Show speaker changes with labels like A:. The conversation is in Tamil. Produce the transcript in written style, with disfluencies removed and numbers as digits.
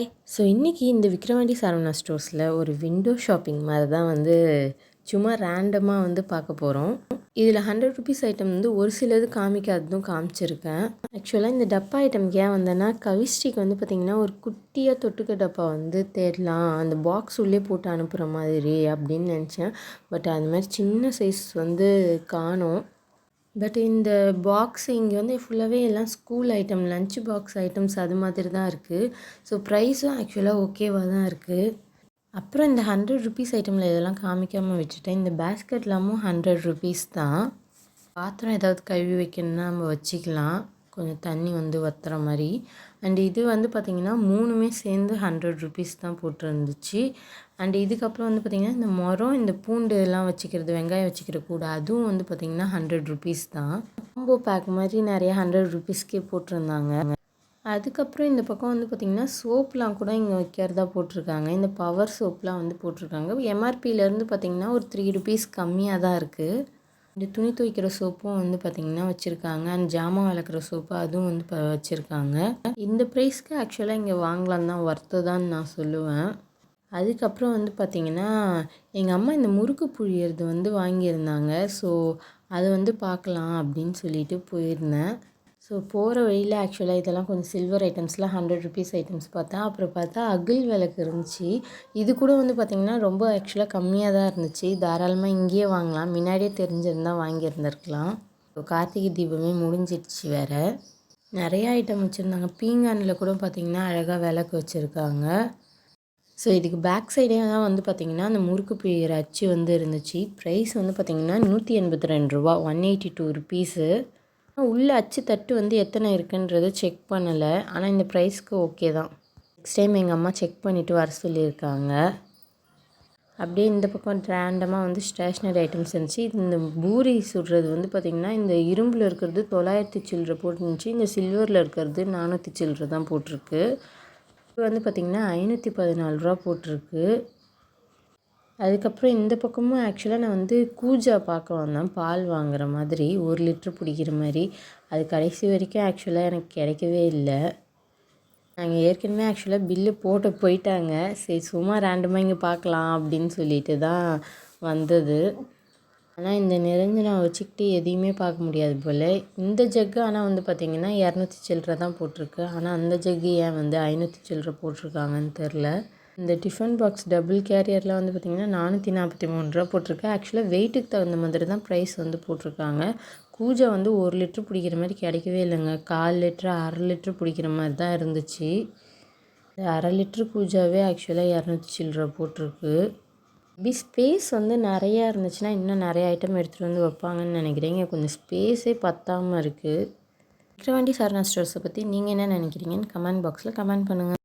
A: ஹாய். ஸோ இன்றைக்கி இந்த விக்ரவாண்டி சரவணா ஸ்டோர்ஸில் ஒரு விண்டோ ஷாப்பிங் மாதிரி தான் சும்மா ரேண்டமாக பார்க்க போகிறோம். இதில் 100 ருபீஸ் ஐட்டம் ஒரு சிலது காமிக்காததும் காமிச்சிருக்கேன். ஆக்சுவலாக இந்த டப்பா ஐட்டம் ஏன் வந்தேன்னா, கவிஸ்டிக்கு பார்த்திங்கன்னா ஒரு குட்டியாக தொட்டுக்க டப்பா தேடலாம், அந்த பாக்ஸ் உள்ளே போட்டு அனுப்புகிற மாதிரி அப்படின்னு நினச்சேன். பட் அந்த மாதிரி சின்ன சைஸ் காணோம். பட் இந்த பாக்ஸ் இங்கே ஃபுல்லாகவே எல்லாம் school item, lunch box items அது மாதிரி தான் இருக்குது. ஸோ ப்ரைஸும் ஆக்சுவலாக ஓகேவாக தான் இருக்குது. அப்புறம் இந்த 100 ருபீஸ் ஐட்டமில் இதெல்லாம் காமிக்காமல் விட்டுட்டேன். இந்த பேஸ்கெட்லாமும் 100 ருபீஸ் தான். பாத்திரம் ஏதாவது கழுவி வைக்கணுன்னா நம்ம வச்சுக்கலாம், கொஞ்சம் தண்ணி வற்றுற மாதிரி. அண்ட் இது பார்த்திங்கன்னா 3மே சேர்ந்து 100 ருபீஸ் தான் போட்டிருந்துச்சு. அண்ட் இதுக்கப்புறம் பார்த்திங்கன்னா இந்த மரம், இந்த பூண்டு எல்லாம் வச்சுக்கிறது, வெங்காயம் வச்சுக்கிற கூட, அதுவும் பார்த்திங்கன்னா 100 ருபீஸ் தான். காம்போ பேக் மாதிரி நிறைய 100 ருபீஸ்க்கே போட்டிருந்தாங்க. அதுக்கப்புறம் இந்த பக்கம் பார்த்திங்கன்னா சோப்லாம் கூட இங்கே வைக்கிறதா போட்டிருக்காங்க. இந்த பவர் சோப்லாம் போட்டிருக்காங்க. எம்ஆர்பியிலேருந்து பார்த்திங்கன்னா ஒரு 3 ருபீஸ் கம்மியாக தான் இருக்குது. இந்த துணி துவைக்கிற சோப்பும் பார்த்திங்கன்னா வச்சுருக்காங்க. அண்ட் ஜாமான் விளக்குற சோப்பு அதுவும் வச்சுருக்காங்க. இந்த ப்ரைஸ்க்கு ஆக்சுவலாக இங்கே வாங்கலாம் தான், ஒர்த்து தான் நான் சொல்லுவேன். அதுக்கப்புறம் பார்த்திங்கன்னா எங்கள் அம்மா இந்த முறுக்கு புழியறது வாங்கியிருந்தாங்க. ஸோ அதை பார்க்கலாம் அப்படின்னு சொல்லிட்டு போயிருந்தேன். ஸோ போகிற வழியில் ஆக்சுவலாக இதெல்லாம் கொஞ்சம் சில்வர் ஐட்டம்ஸ்லாம் 100 ருபீஸ் ஐட்டம்ஸ் பார்த்தேன். அப்புறம் பார்த்தா அகில் விளக்கு இருந்துச்சு. இது கூட பார்த்திங்கன்னா ரொம்ப ஆக்சுவலாக கம்மியாக தான் இருந்துச்சு. தாராளமாக இங்கேயே வாங்கலாம், முன்னாடியே தெரிஞ்சிருந்தால் வாங்கியிருந்திருக்கலாம். ஸோ கார்த்திகை தீபமே முடிஞ்சிடுச்சு வேறு. நிறைய ஐட்டம் வச்சுருந்தாங்க. பீங்கானில் கூட பார்த்திங்கன்னா அழகாக விளக்கு வச்சுருக்காங்க. ஸோ இதுக்கு பேக் சைடே தான் பார்த்திங்கன்னா அந்த முறுக்கு பிழிகிற அச்சு இருந்துச்சு. ப்ரைஸ் பார்த்திங்கன்னா 182 ரூபா, 182 ருபீஸு. உள்ள அச்சு தட்டு எத்தனை இருக்குன்றது செக் பண்ணலை. ஆனால் இந்த ப்ரைஸ்க்கு ஓகே தான். நெக்ஸ்ட் டைம் எங்கள் அம்மா செக் பண்ணிவிட்டு வர சொல்லியிருக்காங்க. அப்படியே இந்த பக்கம் ரேண்டமாக ஸ்டேஷ்னரி ஐட்டம்ஸ் இருந்துச்சு. இந்த பூரி சுடுறது பார்த்திங்கன்னா இந்த இரும்பில் இருக்கிறது 900 சில்லரை போட்டுருந்துச்சு. இந்த சில்வரில் இருக்கிறது 400 சில்லரை தான் போட்டிருக்கு. இது பார்த்திங்கன்னா 514 ரூபா போட்டிருக்கு. அதுக்கப்புறம் இந்த பக்கமும் ஆக்சுவலாக நான் கூஜா பார்க்க வந்தேன், பால் வாங்குகிற மாதிரி 1 லிட்ரு பிடிக்கிற மாதிரி. அது கடைசி வரைக்கும் ஆக்சுவலாக எனக்கு கிடைக்கவே இல்லை. நாங்கள் ஏற்கனவே ஆக்சுவலாக பில்லு போட்டு போயிட்டாங்க. சரி சும்மா ரேண்டமாக இங்கே பார்க்கலாம் அப்படின்னு சொல்லிட்டு தான் வந்தது. ஆனால் இந்த நிரஞ்சனா வச்சுக்கிட்டு எதையுமே பார்க்க முடியாது போல். இந்த ஜக்கு ஆனால் பார்த்திங்கன்னா 200 சில்லரை தான் போட்டிருக்கு. ஆனால் அந்த ஜக்கு ஏன் 500 சில்லரை போட்டிருக்காங்கன்னு தெரில. இந்த டிஃபன் பாக்ஸ் டபுள் கேரியரில் பார்த்திங்கன்னா 443 ரூபா போட்டிருக்கு. ஆக்சுவலாக வெயிட்டுக்கு தகுந்த மாதிரி தான் ப்ரைஸ் போட்டிருக்காங்க. கூஜா 1 லிட்ரு பிடிக்கிற மாதிரி கிடைக்கவே இல்லைங்க. 1/4 லிட்ரு 1/2 லிட்ரு பிடிக்கிற மாதிரி தான் இருந்துச்சு. 1/2 லிட்ரு கூஜாவே ஆக்சுவலாக 200 சில்லரை போட்டிருக்கு. இப்படி ஸ்பேஸ் நிறையா இருந்துச்சுன்னா இன்னும் நிறைய ஐட்டம் எடுத்துகிட்டு வைப்பாங்கன்னு நினைக்கிறீங்க. கொஞ்சம் ஸ்பேஸே பத்தாமல் இருக்குது. விக்ரவாண்டி சரவணா ஸ்டோர்ஸை பற்றி நீங்கள் என்ன நினைக்கிறீங்கன்னு கமெண்ட் பாக்ஸில் கமெண்ட் பண்ணுங்கள்.